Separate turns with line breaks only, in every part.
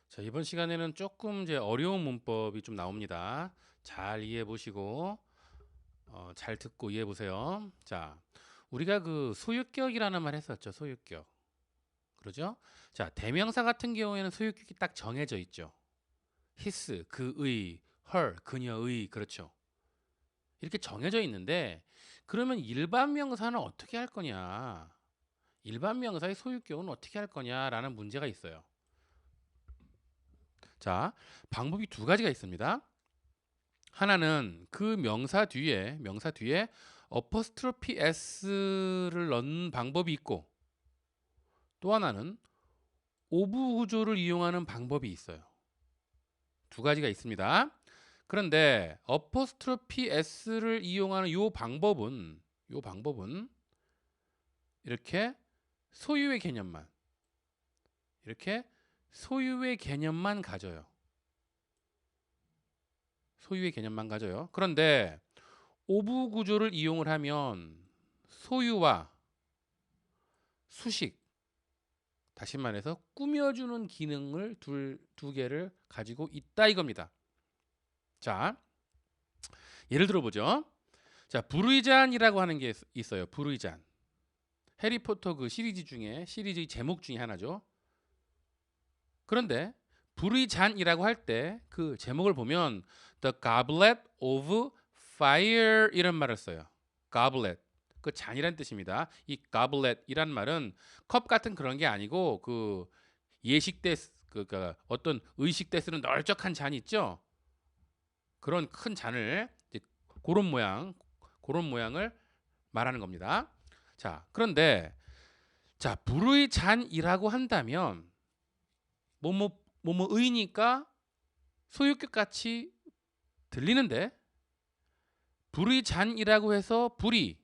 자, 이번 시간에는 조금 이제 어려운 문법이 좀 나옵니다. 잘 이해해 보시고 잘 듣고 이해해 보세요. 자, 우리가 그 소유격이라는 말 했었죠. 소유격. 그러죠? 자, 대명사 같은 경우에는 소유격이 딱 정해져 있죠. his, 그의, her, 그녀의, 그렇죠. 이렇게 정해져 있는데 그러면 일반 명사는 어떻게 할 거냐? 일반 명사의 소유격은 어떻게 할 거냐라는 문제가 있어요. 자, 방법이 두 가지가 있습니다. 하나는 그 명사 뒤에 어퍼스트로피 s를 넣는 방법이 있고, 또 하나는 오브 구조를 이용하는 방법이 있어요. 두 가지가 있습니다. 그런데 어퍼스트로피 s를 이용하는 요 방법은 이렇게 소유의 개념만 이렇게 소유의 개념만 가져요. 소유의 개념만 가져요. 그런데 오브 구조를 이용을 하면 소유와 수식, 다시 말해서 꾸며주는 기능을 두 개를 가지고 있다 이겁니다. 자, 예를 들어보죠. 자, 부르이잔이라고 하는 게 있어요. 부르이잔. 해리포터 그 시리즈의 제목 중에 하나죠. 그런데 부르이잔이라고 할 때 그 제목을 보면 The Goblet of Fire 이런 말을 써요. Goblet. 그 잔이란 뜻입니다. 이 goblet이란 말은 컵 같은 그런 게 아니고 그 예식 때 그 어떤 의식 때 쓰는 널쩍한 잔 있죠? 그런 큰 잔을 이제 그런 모양을 말하는 겁니다. 자, 그런데 자, 불의 잔이라고 한다면 뭐뭐의니까 소유격 같이 들리는데 불의 잔이라고 해서 불이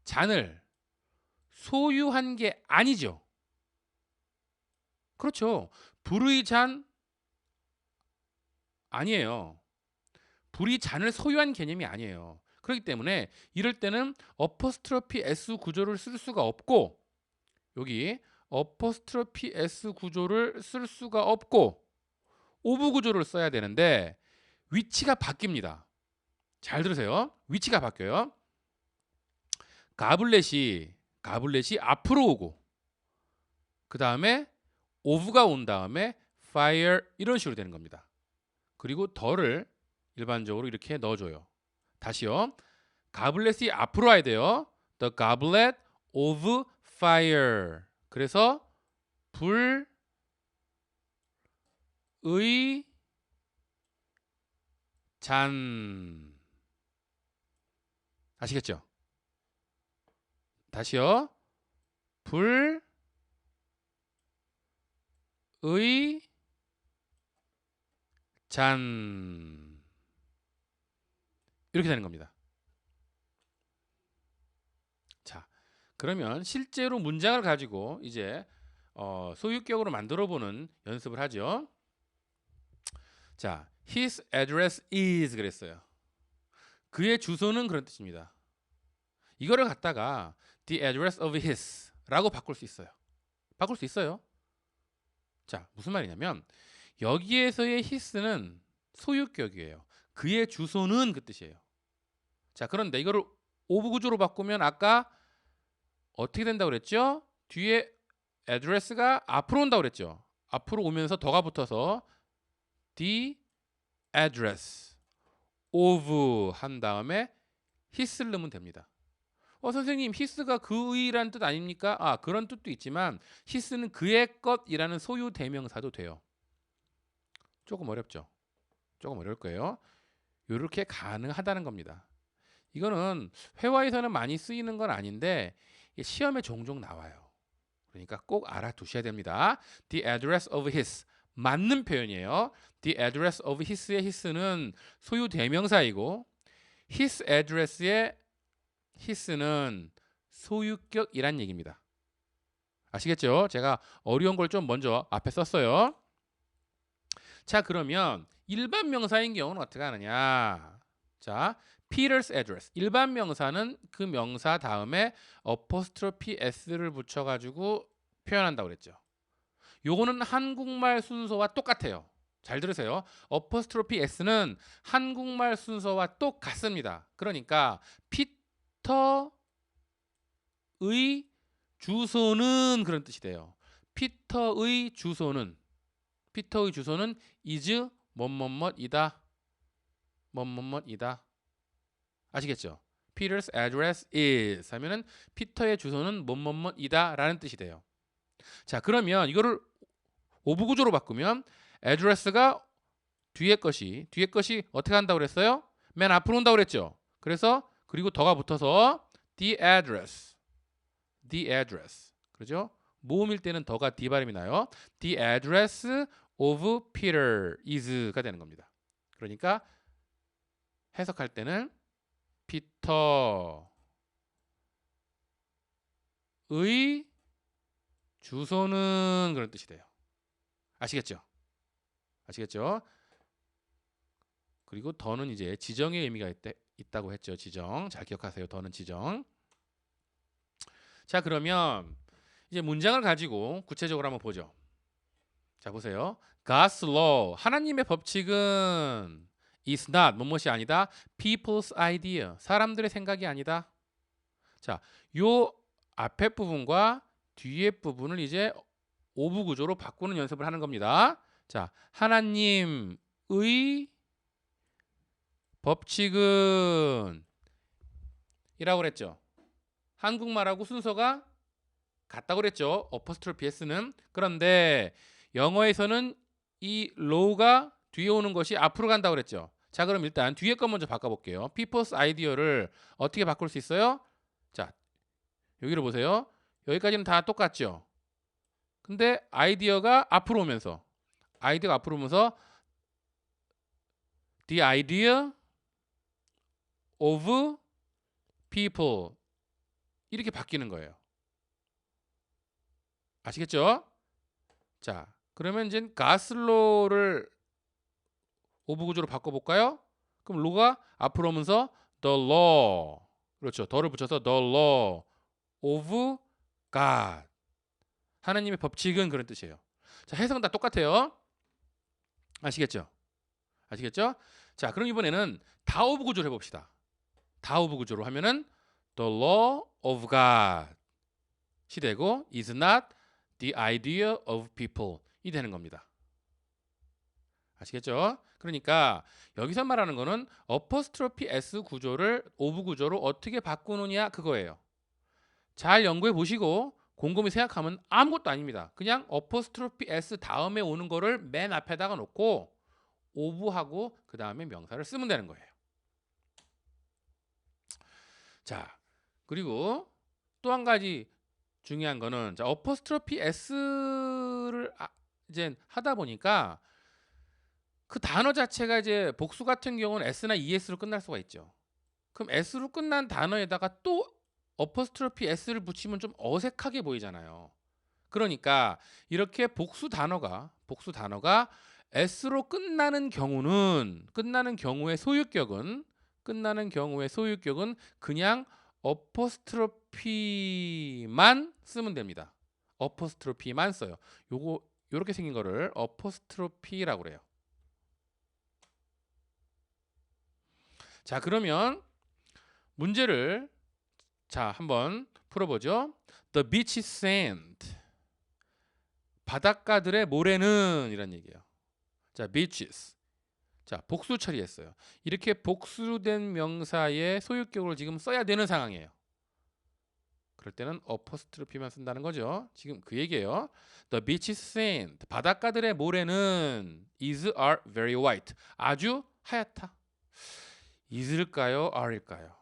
잔을 소유한 게 아니죠. 그렇죠. 불의 잔 아니에요. 불이 잔을 소유한 개념이 아니에요. 그렇기 때문에 이럴 때는 어퍼스트로피 s 구조를 쓸 수가 없고, 여기 어퍼스트로피 s 구조를 쓸 수가 없고 오브 구조를 써야 되는데 위치가 바뀝니다. 잘 들으세요. 위치가 바뀌어요. 가블렛이 앞으로 오고, 그 다음에 오브가 온 다음에 fire 이런 식으로 되는 겁니다. 그리고 덜을 일반적으로 이렇게 넣어줘요. 다시요. 가블렛이 앞으로 와야 돼요. The goblet of fire. 그래서 불의 잔. 아시겠죠? 다시요. 불의 잔. 이렇게 되는 겁니다. 자, 그러면 실제로 문장을 가지고 이제 소유격으로 만들어 보는 연습을 하죠. 자, his address is 그랬어요. 그의 주소는 그런 뜻입니다. 이거를 갖다가 the address of his라고 바꿀 수 있어요. 바꿀 수 있어요. 자, 무슨 말이냐면 여기에서의 his는 소유격이에요. 그의 주소는 그 뜻이에요. 자, 그런데 이거를 오브 구조로 바꾸면 아까 어떻게 된다고 그랬죠? 뒤에 address가 앞으로 온다고 그랬죠. 앞으로 오면서 더가 붙어서 the address of 한 다음에 his를 넣으면 됩니다. 선생님, his가 그의란 뜻 아닙니까? 그런 뜻도 있지만 his는 그의 것이라는 소유 대명사도 돼요. 조금 어렵죠? 조금 어려울 거예요. 이렇게 가능하다는 겁니다. 이거는 회화에서는 많이 쓰이는 건 아닌데 시험에 종종 나와요. 그러니까 꼭 알아두셔야 됩니다. The address of his 맞는 표현이에요. The address of his의 his는 소유 대명사이고 his address의 his는 소유격이란 얘기입니다. 아시겠죠? 제가 어려운 걸 좀 먼저 앞에 썼어요. 자, 그러면 일반 명사인 경우는 어떻게 하느냐? 자, Peter's address. 일반 명사는 그 명사 다음에 apostrophe s를 붙여가지고 표현한다고 그랬죠. 요거는 한국말 순서와 똑같아요. 잘 들으세요. 어퍼스트로피 S는 한국말 순서와 똑같습니다. 그러니까 피터의 주소는 그런 뜻이 돼요. 피터의 주소는 is 뭐뭐뭐이다. 뭐뭐뭐이다. 아시겠죠? Peter's address is 하면은 피터의 주소는 뭐뭐뭐이다 라는 뜻이 돼요. 자, 그러면 이거를 오브 구조로 바꾸면 address가 뒤에 것이 어떻게 한다고 그랬어요? 맨 앞으로 온다고 그랬죠. 그래서 그리고 더가 붙어서 the address. 그렇죠? 모음일 때는 더가 D 발음이 나요. The address of Peter is가 되는 겁니다. 그러니까 해석할 때는 피터의 주소는 그런 뜻이 돼요. 아시겠죠? 그리고 더는 이제 지정의 의미가 있다고 했죠. 지정. 잘 기억하세요. 더는 지정. 자, 그러면 이제 문장을 가지고 구체적으로 한번 보죠. 자, 보세요. God's law. 하나님의 법칙은 is not 뭐뭇이 아니다. people's idea. 사람들의 생각이 아니다. 자, 요 앞에 부분과 뒤에 부분을 이제 오브 구조로 바꾸는 연습을 하는 겁니다. 자, 하나님의 법칙은 이라고 그랬죠. 한국말하고 순서가 같다고 그랬죠. 어퍼스트로피 S는. 그런데 영어에서는 이 law가 뒤에 오는 것이 앞으로 간다고 그랬죠. 자, 그럼 일단 뒤에 거 먼저 바꿔볼게요. people's idea를 어떻게 바꿀 수 있어요? 자, 여기를 보세요. 여기까지는 다 똑같죠. 근데 아이디어가 앞으로 오면서 the idea of people 이렇게 바뀌는 거예요. 아시겠죠? 자, 그러면 이제 가슬로를 오브 구조로 바꿔볼까요? 그럼 로가 앞으로 오면서 the law, 그렇죠. 더를 붙여서 the law of God, 하나님의 법칙은 그런 뜻이에요. 자, 해석은 다 똑같아요. 아시겠죠? 자, 그럼 이번에는 다 오브 구조로 해봅시다. 다 오브 구조로 하면은 the law of God 이 되고 is not the idea of people 이 되는 겁니다. 아시겠죠? 그러니까 여기서 말하는 거는 어퍼스트로피 S 구조를 오브 구조로 어떻게 바꾸느냐 그거예요. 잘 연구해 보시고 곰곰이 생각하면 아무것도 아닙니다. 그냥 어퍼스트로피 S 다음에 오는 거를 맨 앞에다가 놓고 오브하고 그 다음에 명사를 쓰면 되는 거예요. 자, 그리고 또 한 가지 중요한 거는 자, 어퍼스트로피 S를 이제 하다 보니까 그 단어 자체가 이제 복수 같은 경우는 S나 ES로 끝날 수가 있죠. 그럼 S로 끝난 단어에다가 또 어퍼스트로피 S를 붙이면 좀 어색하게 보이잖아요. 그러니까 이렇게 복수 단어가 S로 끝나는 경우의 소유격은 그냥 어퍼스트로피만 쓰면 됩니다. 어퍼스트로피만 써요. 요렇게 생긴 거를 어퍼스트로피라고 그래요. 자, 그러면 문제를 한번 풀어보죠. The beach sand. 바닷가들의 모래는 이란 얘기예요. 자, beaches. 자, 복수 처리했어요. 이렇게 복수된 명사의 소유격을 지금 써야 되는 상황이에요. 그럴 때는 어퍼스트로피만 쓴다는 거죠. 지금 그 얘기예요. The beach sand. 바닷가들의 모래는 are very white. 아주 하얗다. is일까요? are일까요?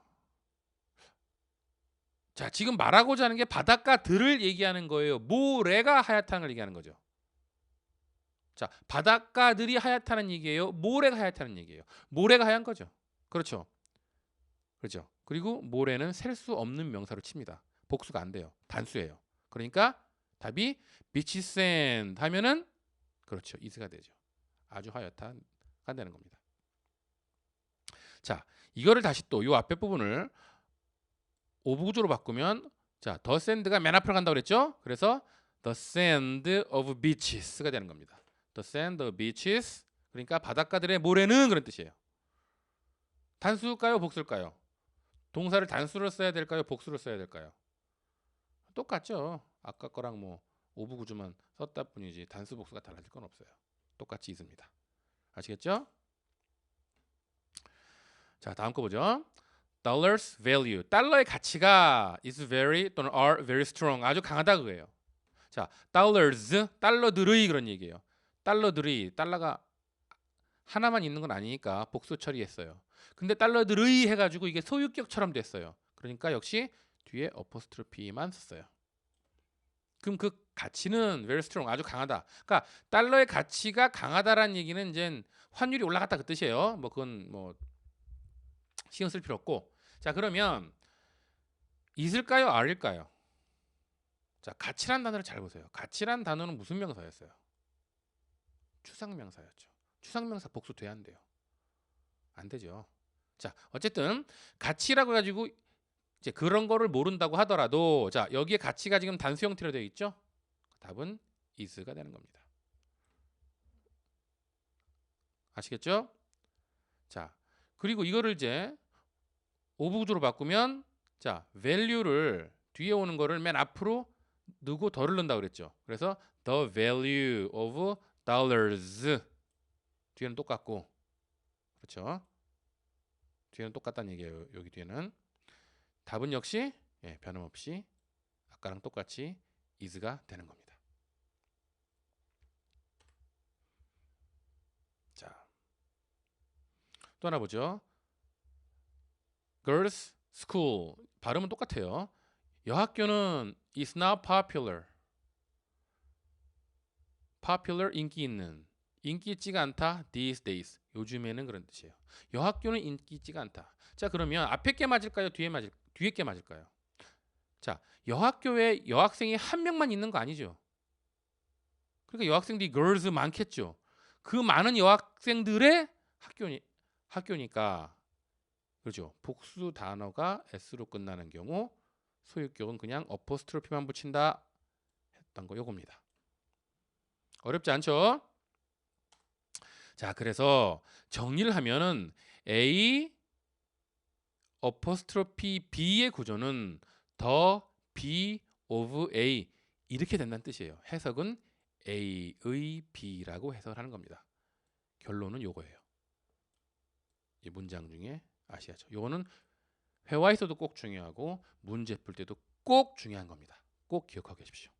자, 지금 말하고자 하는 게 바닷가들을 얘기하는 거예요. 모래가 하얗다는 걸 얘기하는 거죠. 자, 바닷가들이 하얗다는 얘기예요. 모래가 하얗다는 얘기예요. 모래가 하얀 거죠. 그렇죠. 그리고 모래는 셀 수 없는 명사로 칩니다. 복수가 안 돼요. 단수예요. 그러니까 답이 beach sand 하면은 그렇죠. is가 되죠. 아주 하얗다가 되는 겁니다. 자, 이거를 다시 또 요 앞에 부분을 오브 구조로 바꾸면 자, 더 샌드가 맨 앞으로 간다고 그랬죠? 그래서 the sand of beaches가 되는 겁니다. the sand of beaches 그러니까 바닷가들의 모래는 그런 뜻이에요. 단수일까요? 복수일까요? 동사를 단수로 써야 될까요? 복수로 써야 될까요? 똑같죠. 아까 거랑 뭐 오브 구조만 썼다 뿐이지 단수 복수가 달라질 건 없어요. 똑같이 있습니다. 아시겠죠? 자, 다음 거 보죠. Dollar's value. 달러의 가치가 is very 또는 are very strong. 아주 강하다 그거예요. 자, dollars 달러들의 그런 얘기예요. 달러들의 달러가 하나만 있는 건 아니니까 복수 처리했어요. 근데 달러들의 해가지고 이게 소유격처럼 됐어요. 그러니까 역시 뒤에 어포스트로피만 썼어요. 그럼 그 가치는 very strong 아주 강하다. 그러니까 달러의 가치가 강하다라는 얘기는 이제 환율이 올라갔다 그 뜻이에요. 뭐 그건 뭐 신경 쓸 필요 없고. 자, 그러면 is일까요? are일까요? 자, 가치란 단어를 잘 보세요. 가치란 단어는 무슨 명사였어요? 추상명사였죠. 추상명사 복수 돼야 안 돼요? 안 되죠. 자, 어쨌든 가치라고 가지고 이제 그런 거를 모른다고 하더라도 자, 여기에 가치가 지금 단수 형태로 되어 있죠? 답은 is가 되는 겁니다. 아시겠죠? 자, 그리고 이거를 이제 오브 구조로 바꾸면 자, value를 뒤에 오는 거를 맨 앞으로 넣고 덜을 넣는다 그랬죠. 그래서 the value of dollars 뒤에는 똑같고 그렇죠? 뒤에는 똑같다는 얘기예요. 여기 뒤에는 답은 역시 변함없이 아까랑 똑같이 is가 되는 겁니다. 자, 또 하나 보죠. Girls school 발음은 똑같아요. 여학교는 is not popular. popular 인기 있는 인기 있지가 않다 these days 요즘에는 그런 뜻이에요. 여학교는 인기 있지가 않다. 자, 그러면 앞에 게 맞을까요? 뒤에 게 맞을까요? 자, 여학교에 여학생이 한 명만 있는 거 아니죠. 그러니까 여학생들이 girls 많겠죠. 그 많은 여학생들의 학교니까 그렇죠. 복수 단어가 s로 끝나는 경우 소유격은 그냥 어포스트로피만 붙인다 했던 거 요겁니다. 어렵지 않죠? 자, 그래서 정리를 하면은 A 어포스트로피 B의 구조는 the B of A 이렇게 된다는 뜻이에요. 해석은 A의 B라고 해석하는 겁니다. 결론은 요거예요. 이 문장 중에 아시아죠. 요거는 회화에서도 꼭 중요하고 문제 풀 때도 꼭 중요한 겁니다. 꼭 기억하고 계십시오.